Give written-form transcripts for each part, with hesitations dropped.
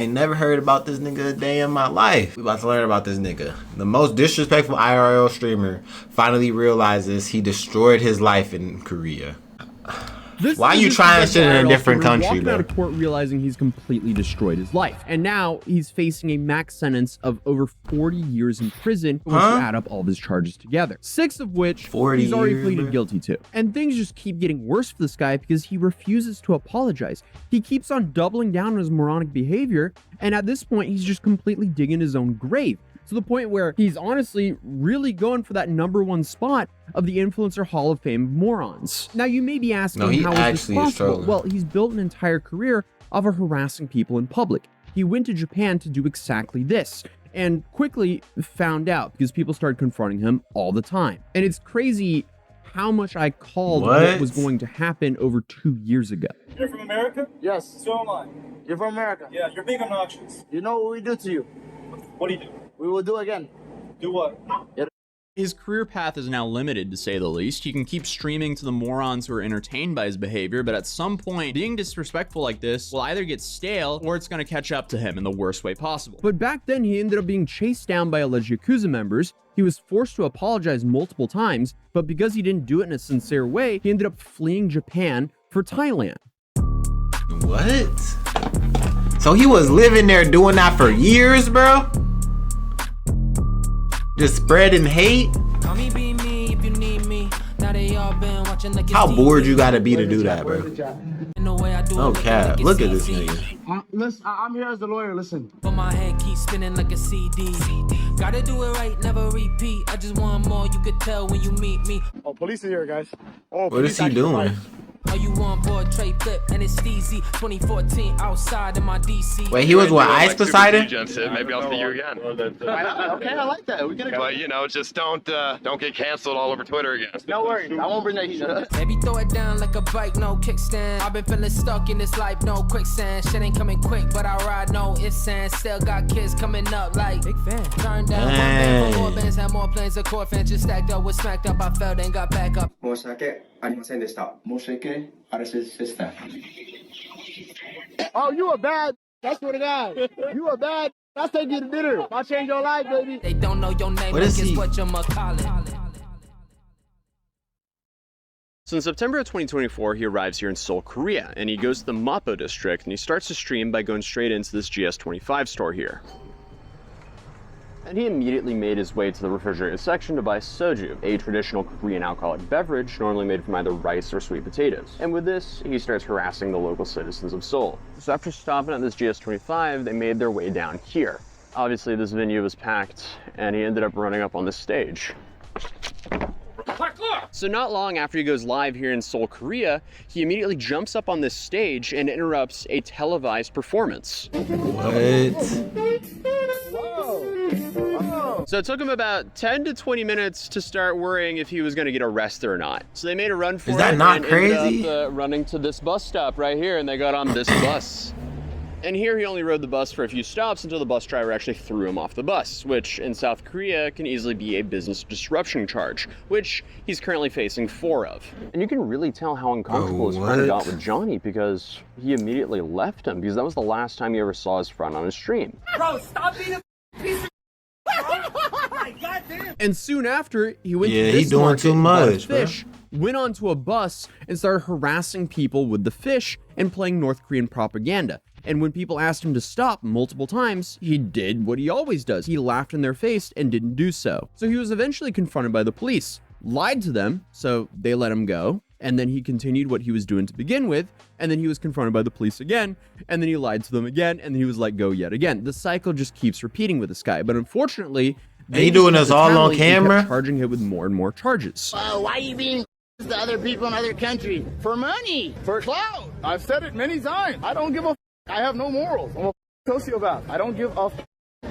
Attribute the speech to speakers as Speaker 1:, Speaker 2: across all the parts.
Speaker 1: Ain't never heard about this nigga a day in my life. We about to learn about this nigga. The most disrespectful IRL streamer finally realizes he destroyed his life in Korea. Why are you trying shit in a different country,
Speaker 2: walking
Speaker 1: bro?
Speaker 2: out of court realizing he's completely destroyed his life. And now he's facing a max sentence of over 40 years in prison, once you add up all of his charges together. 6 of which he's already pleaded guilty to. And things just keep getting worse for this guy because he refuses to apologize. He keeps on doubling down on his moronic behavior, and at this point, he's just completely digging his own grave. To the point where he's honestly really going for that #1 spot of the Influencer Hall of Fame morons. Now, you may be asking, how is this possible? Well, he's built an entire career off of harassing people in public. He went to Japan to do exactly this, and quickly found out because people started confronting him all the time. And it's crazy how much I called what was going to happen over 2 years ago.
Speaker 3: You're from America?
Speaker 4: Yes.
Speaker 3: So am I.
Speaker 4: You're from America?
Speaker 3: Yeah, you're being obnoxious.
Speaker 4: You know what we do to you?
Speaker 3: What do you do?
Speaker 4: We will do again.
Speaker 3: Do what?
Speaker 5: His career path is now limited, to say the least. He can keep streaming to the morons who are entertained by his behavior, but at some point, being disrespectful like this will either get stale or it's going to catch up to him in the worst way possible.
Speaker 2: But back then, he ended up being chased down by alleged Yakuza members. He was forced to apologize multiple times, but because he didn't do it in a sincere way, he ended up fleeing Japan for Thailand.
Speaker 1: What? So he was living there doing that for years, bro? Just spreading hate? How bored you gotta be to do that, bro? Oh, cap. Look at this nigga.
Speaker 4: Listen, I'm here as the lawyer, listen.
Speaker 6: But my head keeps spinning like a CD. Gotta do it right, never repeat. I just want more, you could tell when you meet me.
Speaker 4: Oh, police are here, guys. Oh,
Speaker 1: what is he doing?
Speaker 6: Are you on board? Tray flip and it's easy. 2014 outside in my DC.
Speaker 1: Wait, he was what, Ice Poseidon?
Speaker 7: Maybe I'll see you again.
Speaker 4: Okay, I like that. We're gonna go.
Speaker 7: But you know, just don't get canceled all over Twitter again.
Speaker 4: No worries, I won't bring that heat up.
Speaker 6: Maybe throw it down like a bike, no kickstand. I've been feeling stuck in this life, no quicksand. Shit ain't coming quick, but I ride no ifs and still got kids coming up like big fan. Turn down one band for more bands, had more planes, a core fan just stacked up with smacked up. I fell, then got back up.
Speaker 4: 申し訳ありませんでした. Oh, you a bad. That's what it is. You a bad. I'll take you to dinner. I'll change your life, baby.
Speaker 6: They don't know your name,
Speaker 1: what is he?
Speaker 6: What you're calling.
Speaker 5: So in September of 2024, he arrives here in Seoul, Korea, and he goes to the Mapo district, and he starts to stream by going straight into this GS25 store here. And he immediately made his way to the refrigerated section to buy soju, a traditional Korean alcoholic beverage normally made from either rice or sweet potatoes. And with this, he starts harassing the local citizens of Seoul. So after stopping at this GS25, they made their way down here. Obviously, this venue was packed, and he ended up running up on this stage. So not long after he goes live here in Seoul, Korea, he immediately jumps up on this stage and interrupts a televised performance.
Speaker 1: What?
Speaker 5: So it took him about 10 to 20 minutes to start worrying if he was going to get arrested or not. So they made a run for it.
Speaker 1: Is that not
Speaker 5: and
Speaker 1: crazy?
Speaker 5: ended up, running to this bus stop right here, and they got on this bus. And here he only rode the bus for a few stops until the bus driver actually threw him off the bus, which in South Korea can easily be a business disruption charge, which he's currently facing 4 of. And you can really tell how uncomfortable his friend got with Johnny because he immediately left him because that was the last time he ever saw his friend on his stream.
Speaker 6: Bro, stop being a piece of
Speaker 2: And soon after, he went to
Speaker 1: he
Speaker 2: this
Speaker 1: doing
Speaker 2: market
Speaker 1: too
Speaker 2: and bought
Speaker 1: much,
Speaker 2: fish, went onto a bus and started harassing people with the fish and playing North Korean propaganda. And when people asked him to stop multiple times, he did what he always does. He laughed in their face and didn't do so. So he was eventually confronted by the police, lied to them, so they let him go. And then he continued what he was doing to begin with, and then he was confronted by the police again, and then he lied to them again, and then he was let go yet again. The cycle just keeps repeating with this guy, but unfortunately,
Speaker 1: they doing this all on camera?
Speaker 2: Charging him with more and more charges.
Speaker 4: Why are you being to other people in other countries? For money, for clout. I've said it many times. I don't give a I have no morals. I'm a sociopath. I don't give a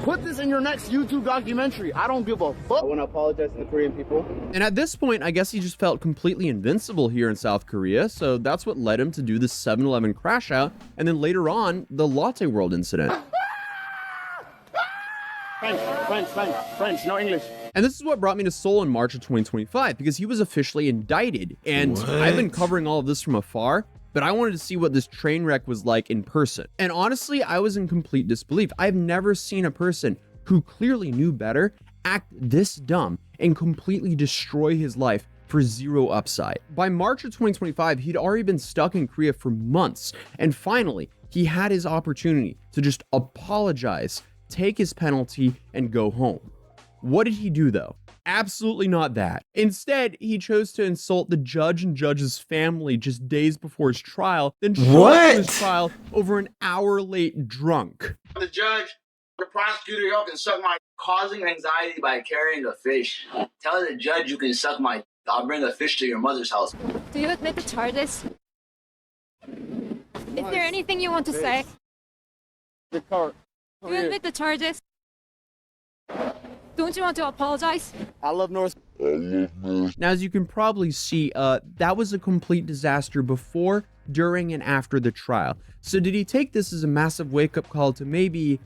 Speaker 4: Put this in your next YouTube documentary. I don't give a fuck. I want to apologize to the Korean people.
Speaker 2: And at this point, I guess he just felt completely invincible here in South Korea, so that's what led him to do the 7-Eleven crash out, and then later on, the Latte World incident.
Speaker 4: French, no English.
Speaker 2: And this is what brought me to Seoul in March of 2025, because he was officially indicted. And I've been covering all of this from afar, but I wanted to see what this train wreck was like in person. And honestly, I was in complete disbelief. I've never seen a person who clearly knew better act this dumb and completely destroy his life for zero upside. By March of 2025, he'd already been stuck in Korea for months, and finally, he had his opportunity to just apologize, take his penalty, and go home. What did he do though? Absolutely not that. Instead, he chose to insult the judge and judge's family just days before his trial, then show up to his trial over an hour late drunk.
Speaker 4: The judge, the prosecutor, y'all can suck my causing anxiety by carrying a fish. Tell the judge you can suck my. I'll bring a fish to your mother's house.
Speaker 8: Do you admit the charges? Is there anything you want to say?
Speaker 4: The car.
Speaker 8: Do you admit the charges? Don't you want to apologize?
Speaker 4: I love North.
Speaker 2: Now, as you can probably see, that was a complete disaster before, during, and after the trial. So did he take this as a massive wake-up call to maybe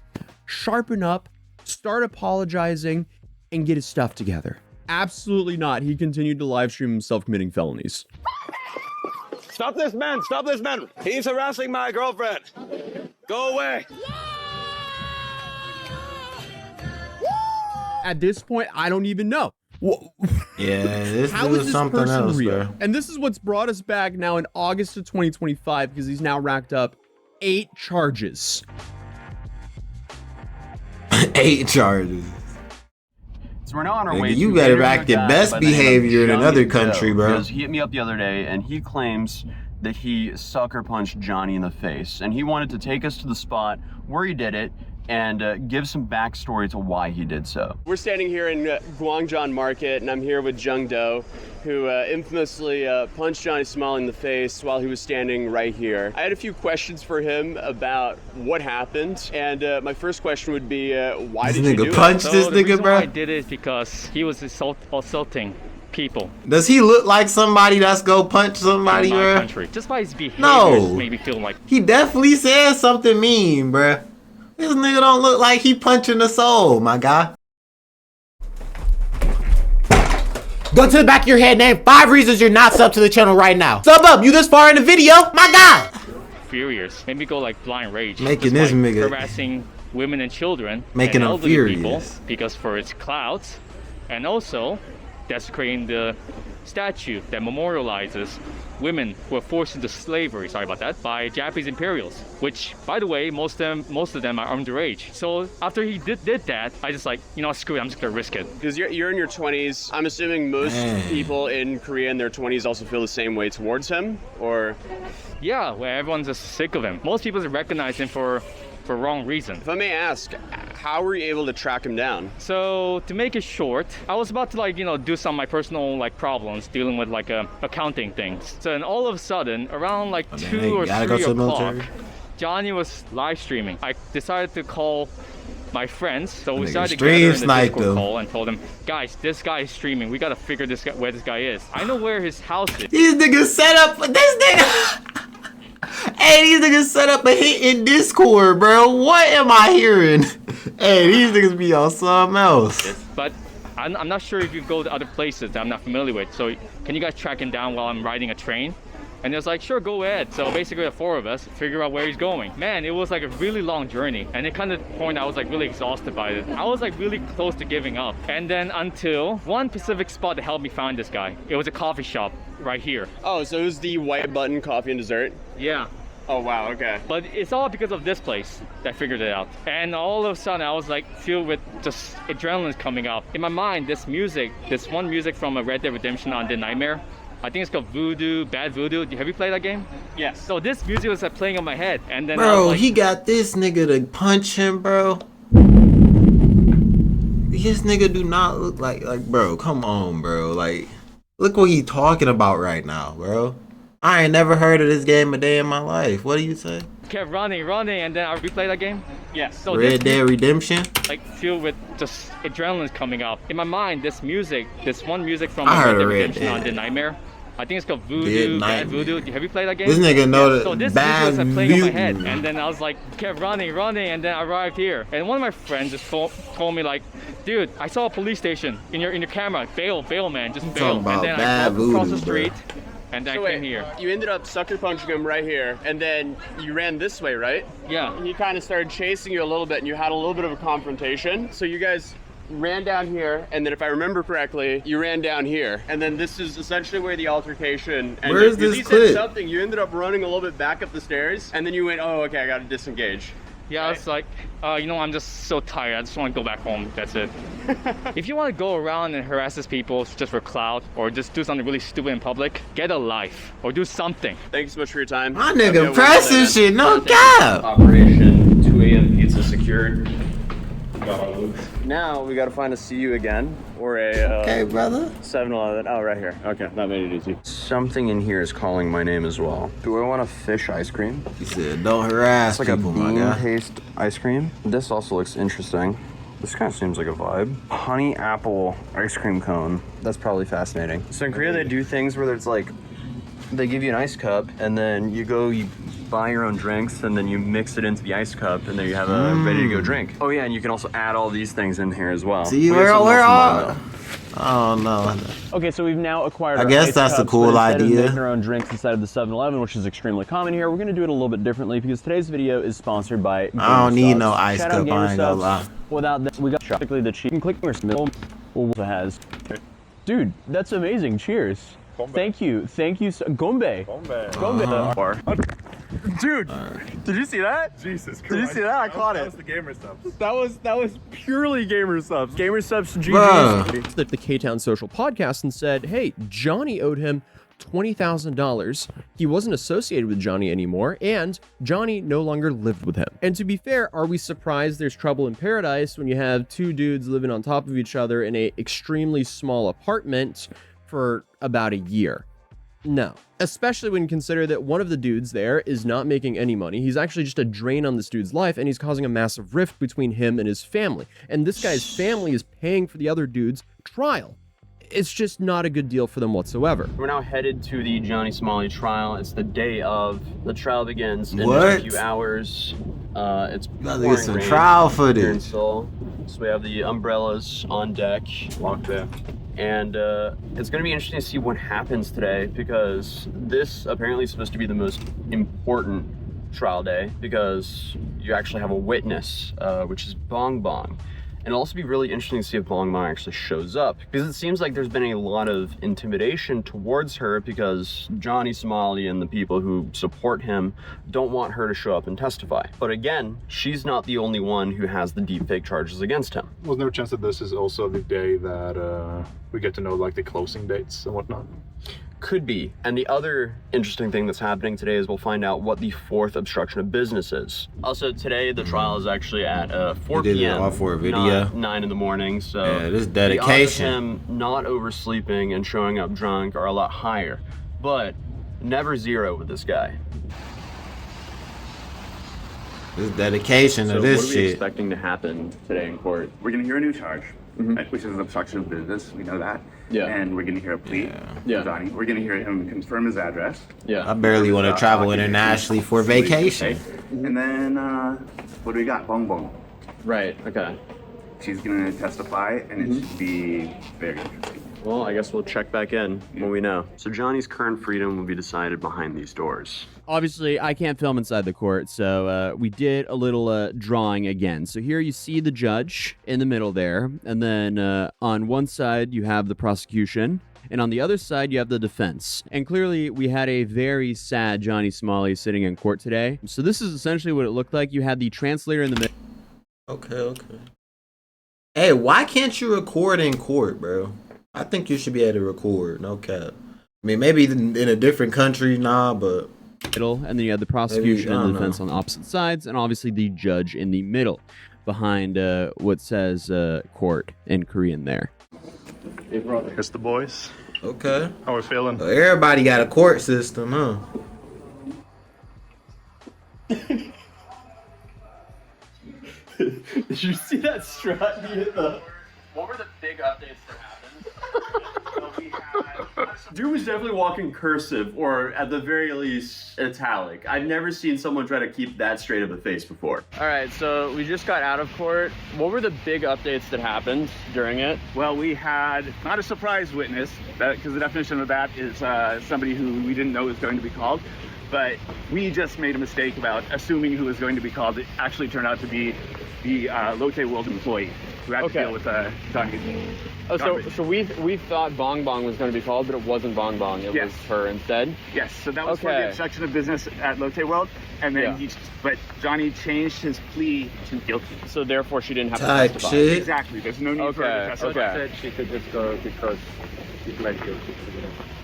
Speaker 2: sharpen up, start apologizing, and get his stuff together? Absolutely not. He continued to live stream himself committing felonies.
Speaker 9: Stop this man! Stop this man! He's harassing my girlfriend! Go away!
Speaker 2: At this point, I don't even know.
Speaker 1: Yeah, this
Speaker 2: How
Speaker 1: is
Speaker 2: is this
Speaker 1: something
Speaker 2: person
Speaker 1: else,
Speaker 2: real?
Speaker 1: bro.
Speaker 2: And this is what's brought us back now in August of 2025, because he's now racked up 8 charges.
Speaker 1: 8 charges.
Speaker 5: So we're now on our way.
Speaker 1: You
Speaker 5: to
Speaker 1: better
Speaker 5: interview
Speaker 1: act
Speaker 5: a
Speaker 1: your
Speaker 5: guy
Speaker 1: best
Speaker 5: by the name of
Speaker 1: behavior in
Speaker 5: Johnny
Speaker 1: another country,
Speaker 5: Doe,
Speaker 1: bro.
Speaker 5: Because he hit me up the other day and he claims that he sucker punched Johnny in the face, and he wanted to take us to the spot where he did it and give some backstory to why he did so. We're standing here in Gwangjang Market, and I'm here with Jung Do, who infamously punched Johnny Somali in the face while he was standing right here. I had a few questions for him about what happened, and my first question would be, why did you do it?
Speaker 1: Punch this nigga, bro.
Speaker 10: I did it because he was assaulting people.
Speaker 1: Does he look like somebody that's go punch somebody,
Speaker 10: in my
Speaker 1: bro?
Speaker 10: country. Just by his behavior,
Speaker 1: No.
Speaker 10: made me feel like
Speaker 1: He definitely said something mean, bro. This nigga don't look like he punching the soul, my guy. Go to the back of your head, name 5 reasons you're not sub to the channel right now. Sub up, you this far in the video, my guy.
Speaker 10: furious. Made me go like blind rage.
Speaker 1: Making
Speaker 10: just
Speaker 1: this
Speaker 10: by
Speaker 1: nigga
Speaker 10: harassing women and children,
Speaker 1: making
Speaker 10: and
Speaker 1: them
Speaker 10: elderly
Speaker 1: furious
Speaker 10: people because for its clout, and also desecrating the statue that memorializes women who were forced into slavery, sorry about that, by Japanese imperials, which, by the way, most of them are underage. So after he did that, I just like, you know, screw it, I'm just gonna risk it.
Speaker 5: Because you're in your 20s, I'm assuming most people in Korea in their 20s also feel the same way towards him, or?
Speaker 10: Yeah, where everyone's just sick of him. Most people just recognize him for wrong reason.
Speaker 5: If I may ask, how were you able to track him down?
Speaker 10: So to make it short, I was about to like, you know, do some of my personal like problems dealing with like accounting things. So then all of a sudden, around like 2 or 3 o'clock, Johnny was live streaming. I decided to call my friends, so we started together in the Discord call and told them, guys, this guy is streaming. We gotta figure this guy, where this guy is. I know where his house is.
Speaker 1: These niggas set up this nigga. Hey, these niggas set up a hit in Discord, bro. What am I hearing? Hey, these niggas be on something else.
Speaker 10: But I'm not sure if you go to other places that I'm not familiar with. So can you guys track him down while I'm riding a train? And it was like, sure, go ahead. So basically the 4 of us figure out where he's going. Man, it was like a really long journey. And it kind of point I was like really exhausted by it. I was like really close to giving up. And then until one specific spot that helped me find this guy. It was a coffee shop right here.
Speaker 5: Oh, so it was the White Button Coffee and Dessert?
Speaker 10: Yeah.
Speaker 5: Oh, wow, okay.
Speaker 10: But it's all because of this place that I figured it out. And all of a sudden I was like filled with just adrenaline coming up. In my mind, this one music from Red Dead Redemption on the Nightmare, I think it's called Voodoo, Bad Voodoo. Have you played that game?
Speaker 5: Yes.
Speaker 10: So this music was like playing on my head. And then
Speaker 1: bro,
Speaker 10: like,
Speaker 1: he got this nigga to punch him, bro. This nigga do not look like bro, come on, bro. Like, look what he talking about right now, bro. I ain't never heard of this game a day in my life. What do you say?
Speaker 10: Kept running, and then I replayed that game.
Speaker 5: Yes.
Speaker 10: So
Speaker 1: Red Dead Redemption?
Speaker 10: Like filled with just adrenaline coming up. In my mind, this one music from
Speaker 1: I heard
Speaker 10: Red Dead
Speaker 1: of Red
Speaker 10: Redemption on
Speaker 1: Dead.
Speaker 10: the Nightmare. I think it's called Voodoo, Bad Voodoo. Have you played that game?
Speaker 1: This nigga know that
Speaker 10: So this
Speaker 1: Bad
Speaker 10: music was like playing on my head,
Speaker 1: Voodoo.
Speaker 10: and then I was like, kept running, and then I arrived here. And one of my friends just told me like, dude, I saw a police station in your camera. Bail, man, just bail.
Speaker 1: talking about
Speaker 10: And then
Speaker 1: Bad
Speaker 10: I walked across
Speaker 1: Voodoo,
Speaker 10: the street. and then
Speaker 5: So
Speaker 10: I came
Speaker 5: wait,
Speaker 10: here.
Speaker 5: you ended up sucker punching him right here, and then you ran this way, right?
Speaker 10: Yeah.
Speaker 5: And he kind of started chasing you a little bit, and you had a little bit of a confrontation. So you guys ran down here, and then if I remember correctly, you ran down here, and then this is essentially where the altercation ended.
Speaker 1: Where's this
Speaker 5: he
Speaker 1: clip?
Speaker 5: said something, you ended up running a little bit back up the stairs, and then you went, oh, okay, I gotta disengage.
Speaker 10: Yeah, it's like, you know, I'm just so tired. I just want to go back home. That's it. If you want to go around and harass these people just for clout or just do something really stupid in public, get a life or do something.
Speaker 5: Thank you so much for your time.
Speaker 1: My nigga pressing shit, no cap.
Speaker 5: Operation 2 a.m. pizza secured. Now we gotta find a CU again or a
Speaker 1: Okay, brother.
Speaker 5: 7-Eleven. Oh, right here. Okay, that made it easy. Something in here is calling my name as well. Do I want a fish ice cream?
Speaker 1: He said, don't harass
Speaker 5: It's like
Speaker 1: people,
Speaker 5: a
Speaker 1: my
Speaker 5: bean
Speaker 1: guy.
Speaker 5: paste ice cream. This also looks interesting. This kind of seems like a vibe. Honey apple ice cream cone. That's probably fascinating. So in Korea, they do things where it's like, they give you an ice cup, and then you buy your own drinks, and then you mix it into the ice cup, and then you have a ready-to-go drink. Oh yeah, and you can also add all these things in here as well.
Speaker 1: See, we're all... Oh, no.
Speaker 5: Okay, so we've now acquired.
Speaker 1: I guess that's a cool idea.
Speaker 5: Making our own drinks inside of the 7-Eleven, which is extremely common here. We're gonna do it a little bit differently because today's video is sponsored by.
Speaker 1: I don't need
Speaker 5: GamerSubs.
Speaker 1: no ice
Speaker 5: Shout
Speaker 1: cup,
Speaker 5: out
Speaker 1: I ain't gonna
Speaker 5: GamerSubs.
Speaker 1: lie.
Speaker 5: Without that, we got strictly the cheap. You can click your middle. Also has. Dude, that's amazing. Cheers.
Speaker 3: Gombe.
Speaker 5: Thank you. So, Gombe. Gombe. Dude, did you see that?
Speaker 3: Jesus Christ.
Speaker 5: Did you see that? I caught
Speaker 3: That
Speaker 5: it.
Speaker 3: was the gamer stuff.
Speaker 5: That was purely GamerSubs. GamerSubs
Speaker 1: Bruh.
Speaker 5: GG's.
Speaker 2: The K-Town Social podcast and said, hey, Johnny owed him $20,000. He wasn't associated with Johnny anymore, and Johnny no longer lived with him. And to be fair, are we surprised there's trouble in paradise when you have two dudes living on top of each other in a extremely small apartment for about a year? No. Especially when you consider that one of the dudes there is not making any money. He's actually just a drain on this dude's life, and he's causing a massive rift between him and his family. And this guy's family is paying for the other dude's trial. It's just not a good deal for them whatsoever.
Speaker 5: We're now headed to the Johnny Somali trial. It's the day of. The trial begins in
Speaker 1: What?
Speaker 5: just a few hours. It's
Speaker 1: Gotta
Speaker 5: pouring
Speaker 1: get some
Speaker 5: rain
Speaker 1: trial
Speaker 5: here in
Speaker 1: footage.
Speaker 5: Seoul. So we have the umbrellas on deck, locked there. And it's going to be interesting to see what happens today because this apparently is supposed to be the most important trial day because you actually have a witness, which is Bong Bong. And it'll also be really interesting to see if Bong Bong actually shows up because it seems like there's been a lot of intimidation towards her because Johnny Somali and the people who support him don't want her to show up and testify. But again, she's not the only one who has the deepfake charges against him.
Speaker 3: Was there a chance that this is also the day that we get to know like the closing dates and whatnot?
Speaker 5: Could be. And the other interesting thing that's happening today is we'll find out what the fourth obstruction of business is. Also today, the trial is actually at 4
Speaker 1: You did it
Speaker 5: p.m.
Speaker 1: all for a video?
Speaker 5: 9 in the morning. So
Speaker 1: Yeah, this
Speaker 5: the odds of
Speaker 1: dedication.
Speaker 5: him not oversleeping and showing up drunk are a lot higher. But never zero with this guy.
Speaker 1: This dedication to this
Speaker 5: what are we
Speaker 1: shit.
Speaker 5: expecting to happen today in court?
Speaker 11: We're going to hear a new charge, which is obstruction of business. We know that.
Speaker 5: Yeah.
Speaker 11: And we're going to hear a plea
Speaker 5: Yeah.
Speaker 11: for Johnny. We're going to hear him confirm his address.
Speaker 5: Yeah.
Speaker 1: I barely want to travel internationally for vacation.
Speaker 11: And then, what do we got? Bong Bong.
Speaker 5: Right, okay.
Speaker 11: She's going to testify, and it should be very interesting.
Speaker 5: Well, I guess we'll check back in when we know. So Johnny's current freedom will be decided behind these doors.
Speaker 2: Obviously, I can't film inside the court, so we did a little drawing again. So here you see the judge in the middle there, and then on one side you have the prosecution, and on the other side you have the defense. And clearly we had a very sad Johnny Somali sitting in court today. So this is essentially what it looked like. You had the translator in the middle.
Speaker 1: Okay. Hey, why can't you record in court, bro? I think you should be able to record, no cap. I mean, maybe in a different country, nah, but...
Speaker 2: And then you had the prosecution
Speaker 1: Maybe, I
Speaker 2: and the
Speaker 1: don't
Speaker 2: defense
Speaker 1: know.
Speaker 2: on opposite sides, and obviously the judge in the middle behind what says court in Korean there.
Speaker 3: Hey, brother. Here's the boys.
Speaker 1: Okay.
Speaker 3: How we feeling?
Speaker 1: So everybody got a court system, huh?
Speaker 5: Did you see that strut? What were the big updates that happened? So we had Dude was definitely walking cursive, or at the very least, italic. I've never seen someone try to keep that straight of a face before. All right, so we just got out of court. What were the big updates that happened during it?
Speaker 12: Well, we had not a surprise witness, because the definition of that is somebody who we didn't know was going to be called. But we just made a mistake about assuming who was going to be called. It actually turned out to be the Lotte World employee who had to deal with Johnny.
Speaker 5: Oh, so we thought Bong Bong was going to be called, but it wasn't Bong Bong. It was her instead.
Speaker 12: Yes. So that was for the obstruction of business at Lotte World, and then but Johnny changed his plea to guilty.
Speaker 5: So therefore, she didn't have to testify.
Speaker 1: Shit.
Speaker 12: Exactly. There's no need for her to testify.
Speaker 3: Said she could just go because she pled guilty.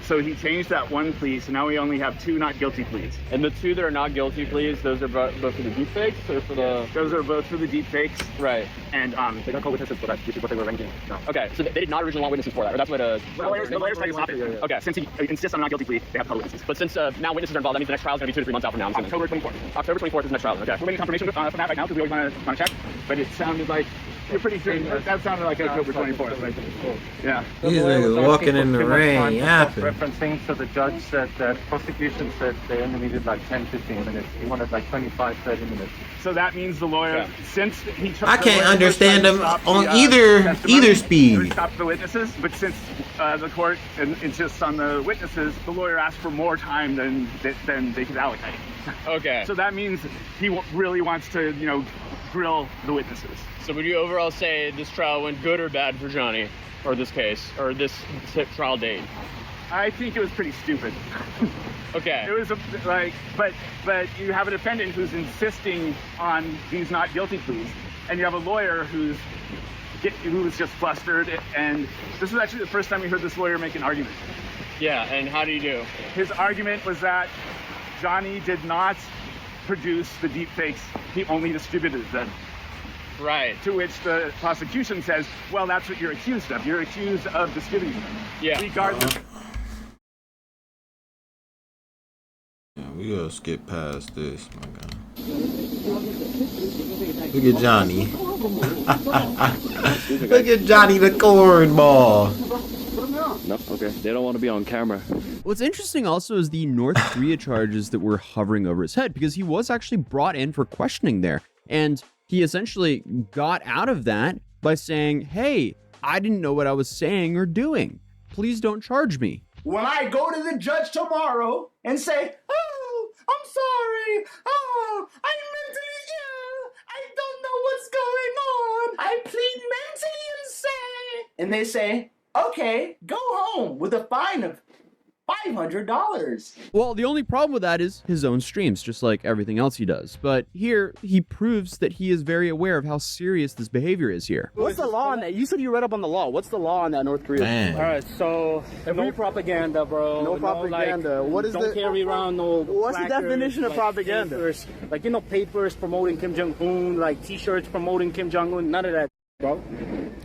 Speaker 12: So he changed that one plea, so now we only have 2 not guilty pleas.
Speaker 5: And the 2 that are not guilty pleas, those are both for the deepfakes or for the...
Speaker 12: Those are both for the deepfakes.
Speaker 5: Right.
Speaker 12: And they don't call witnesses for that, which is what they were arranging. No.
Speaker 5: Okay, so they did not originally want witnesses for that, or that's what...
Speaker 12: The lawyers tried to stop it.
Speaker 5: Okay.
Speaker 12: Since he insists on a not guilty plea, they have to call witnesses.
Speaker 5: But since now witnesses are involved, that means the next trial is going to be 2 to 3 months out from now.
Speaker 12: October 24th.
Speaker 5: October 24th is the next trial, okay.
Speaker 12: We're waiting confirmation from that right now, because we always want to check. But it sounded like... You're pretty sure that sounded like October 24th. Right? Yeah.
Speaker 1: These niggas walking in the rain, yapping.
Speaker 3: Referencing to the judge said that prosecution said they only needed like 10-15 minutes. He wanted like 25-30 minutes.
Speaker 12: So that means the lawyer, since he
Speaker 1: I can't understand him on either speed.
Speaker 12: He stopped the witnesses, but since the court insists on the witnesses, the lawyer asked for more time than they could allocate.
Speaker 5: Okay.
Speaker 12: So that means he really wants to, grill the witnesses.
Speaker 5: So would you overall say this trial went good or bad for Johnny, or this case, or this trial date?
Speaker 12: I think it was pretty stupid.
Speaker 5: Okay.
Speaker 12: It was but you have a defendant who's insisting on these not guilty pleas, and you have a lawyer who was just flustered, and this was actually the first time we heard this lawyer make an argument.
Speaker 5: Yeah, and how do you do?
Speaker 12: His argument was that Johnny did not produce the deepfakes, he only distributed them.
Speaker 5: Right.
Speaker 12: To which the prosecution says, well, that's what you're accused of. You're accused of distributing them.
Speaker 5: Yeah.
Speaker 12: Regardless.
Speaker 1: Yeah, we gotta skip past this, my God. Look at Johnny. Look at Johnny the cornball.
Speaker 5: No, okay. They don't want to be on camera.
Speaker 2: What's interesting also is the North Korea charges that were hovering over his head, because he was actually brought in for questioning there. And he essentially got out of that by saying, hey, I didn't know what I was saying or doing. Please don't charge me.
Speaker 4: When I go to the judge tomorrow and say, oh, I'm sorry. Oh, I'm mentally ill. I don't know what's going on. I plead mentally insane. And they say, okay, go home with a fine of $500.
Speaker 2: Well, the only problem with that is his own streams, just like everything else he does. But here, he proves that he is very aware of how serious this behavior is here.
Speaker 13: What's the law on that? You said you read up on the law. What's the law on that, North Korea?
Speaker 1: Man.
Speaker 13: All right, so no propaganda, bro. No propaganda. What is don't carry around no. What's the definition of propaganda? Papers, papers promoting Kim Jong-un, like T-shirts promoting Kim Jong-un. None of that, bro.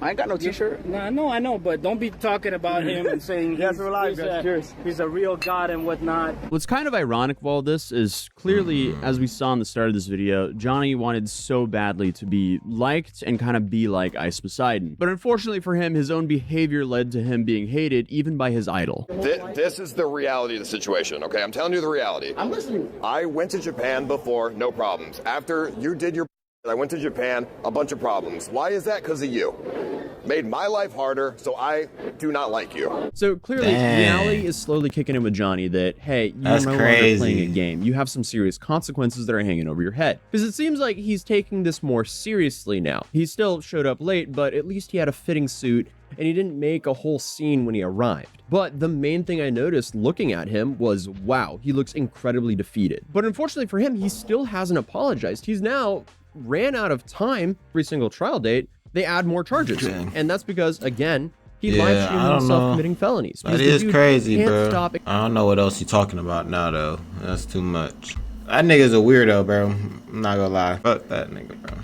Speaker 2: I ain't got no T-shirt.
Speaker 13: No, I know, but don't be talking about him and saying he's a real god and whatnot.
Speaker 2: What's kind of ironic of all this is clearly, as we saw in the start of this video, Johnny wanted so badly to be liked and kind of be like Ice Poseidon. But unfortunately for him, his own behavior led to him being hated even by his idol.
Speaker 7: This is the reality of the situation, okay? I'm telling you the reality.
Speaker 4: I'm listening.
Speaker 7: I went to Japan before, no problems. After you did your I went to Japan, a bunch of problems. Why is that? Because of you. Made my life harder, so I do not like you.
Speaker 2: So clearly, reality is slowly kicking in with Johnny that, hey, you're no longer playing a game. You have some serious consequences that are hanging over your head. Because it seems like he's taking this more seriously now. He still showed up late, but at least he had a fitting suit, and he didn't make a whole scene when he arrived. But the main thing I noticed looking at him was, wow, he looks incredibly defeated. But unfortunately for him, he still hasn't apologized. He's now ran out of time. Every single trial date, they add more charges. And that's because, again, he live streamed himself committing felonies.
Speaker 1: That is crazy, bro. I don't know what else you're talking about now, though. That's too much. That nigga's a weirdo, bro. I'm not gonna lie. Fuck that nigga, bro.